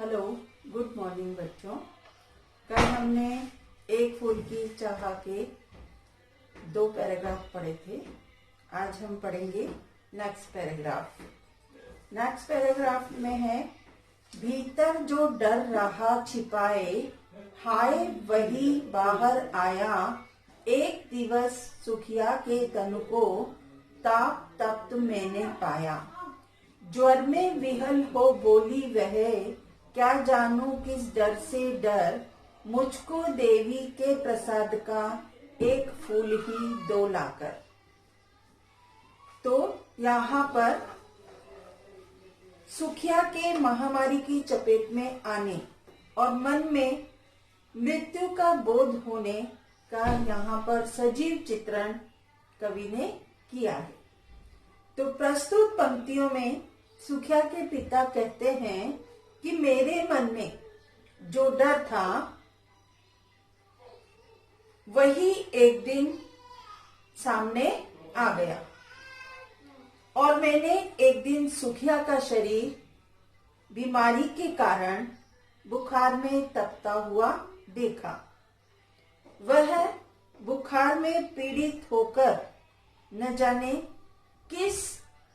Hello, good morning बच्चों। कल हमने एक फूल की चाह के 2 पैराग्राफ पढ़े थे। आज हम पढ़ेंगे नेक्स्ट पैराग्राफ। नेक्स्ट पैराग्राफ में है, भीतर जो डर रहा छिपाए, हाय वही बाहर आया। एक दिवस सुखिया के तन को ताप तप्त मैंने पाया। ज्वर में विहल हो बोली वह, क्या जानू किस डर से डर। मुझको देवी के प्रसाद का एक फूल ही दो लाकर। तो यहाँ पर सुखिया के महामारी की चपेट में आने और मन में मृत्यु का बोध होने का यहाँ पर सजीव चित्रण कवि ने किया है। तो प्रस्तुत पंक्तियों में सुखिया के पिता कहते हैं कि मेरे मन में जो डर था वही एक दिन सामने आ गया और मैंने एक दिन सुखिया का शरीर बीमारी के कारण बुखार में तपता हुआ देखा। वह बुखार में पीड़ित होकर न जाने किस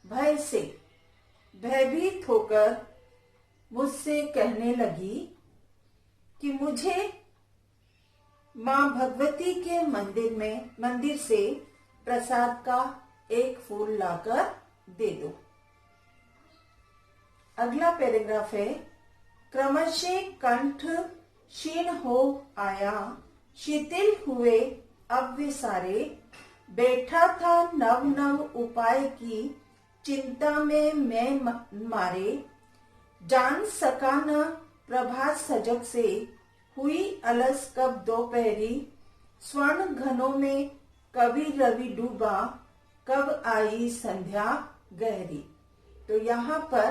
भय से भयभीत होकर मुझसे कहने लगी कि मुझे मां भगवती के मंदिर से प्रसाद का एक फूल लाकर दे दो। अगला पैराग्राफ है, क्रमशः कंठ क्षीण हो आया, शिथिल हुए अब वे सारे। बैठा था नव नव उपाय की चिंता में मैं मारे। जान सका न प्रभात सजग से, हुई अलस कब दोपहरी। स्वर्ण घनों में कभी रवि डूबा, कब आई संध्या गहरी। तो यहाँ पर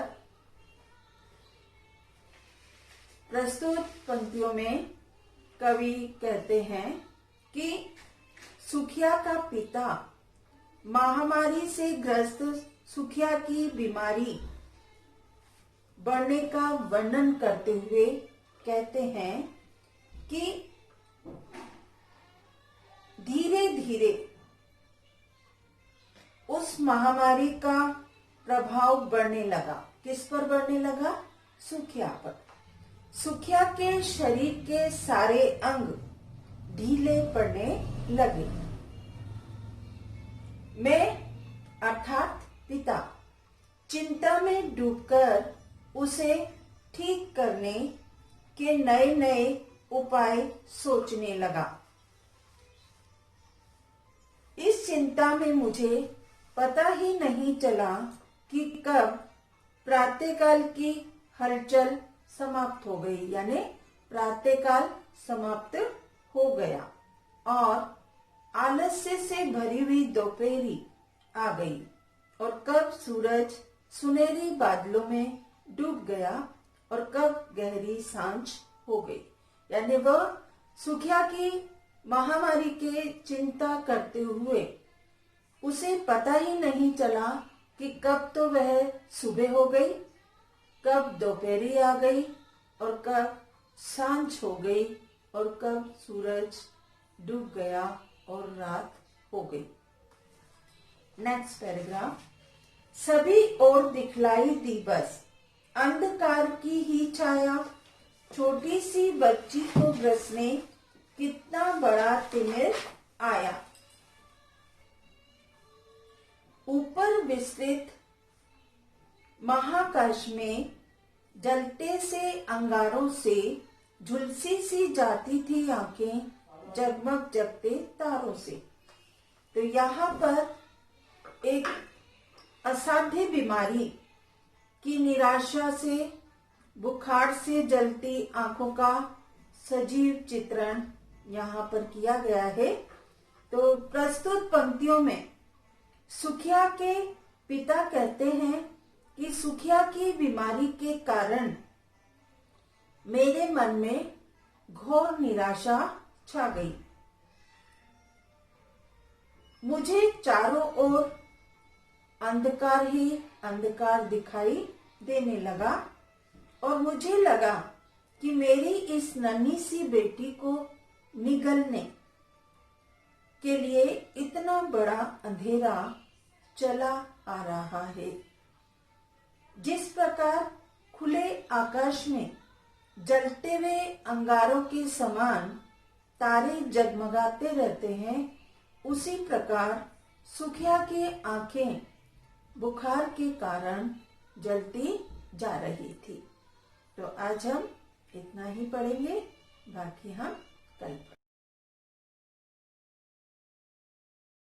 प्रस्तुत पंक्तियों में कवि कहते हैं कि सुखिया का पिता महामारी से ग्रस्त सुखिया की बीमारी बढ़ने का वर्णन करते हुए कहते हैं कि धीरे धीरे उस महामारी का प्रभाव बढ़ने लगा। किस पर बढ़ने लगा? सुखिया पर। सुखिया के शरीर के सारे अंग ढीले पड़ने लगे। मैं अर्थात पिता चिंता में डूबकर उसे ठीक करने के नए नए उपाय सोचने लगा। इस चिंता में मुझे पता ही नहीं चला कि कब प्रातःकाल की हलचल समाप्त हो गई, यानी प्रातःकाल समाप्त हो गया और आलस्य से भरी हुई दोपहरी आ गई और कब सूरज सुनहरी बादलों में डूब गया और कब गहरी सांझ हो गई। यानी वह सुखिया की महामारी के चिंता करते हुए उसे पता ही नहीं चला कि कब तो वह सुबह हो गई, कब दोपहरी आ गई और कब सांझ हो गई और कब सूरज डूब गया और रात हो गई। नेक्स्ट पैराग्राफ, सभी ओर दिखलाई दी बस अंधकार की ही छाया। छोटी सी बच्ची को ग्रसने कितना बड़ा तिमिर आया। ऊपर विस्तृत महाकाश में जलते से अंगारों से झुलसी सी जाती थी आंखें जगमग जगते तारों से। तो यहाँ पर एक असाध्य बीमारी की निराशा से, बुखार से जलती आंखों का सजीव चित्रण यहाँ पर किया गया है। तो प्रस्तुत पंक्तियों में सुखिया के पिता कहते हैं कि सुखिया की बीमारी के कारण मेरे मन में घोर निराशा छा गई। मुझे चारों ओर अंधकार ही अंधकार दिखाई देने लगा और मुझे लगा कि मेरी इस नन्ही सी बेटी को निगलने के लिए इतना बड़ा अंधेरा चला आ रहा है। जिस प्रकार खुले आकाश में जलते हुए अंगारों के समान तारे जगमगाते रहते हैं, उसी प्रकार सुखिया की आंखें बुखार के कारण जलती जा रही थी। तो आज हम इतना ही पढ़ेंगे, बाकी हम कल पढ़ेंगे।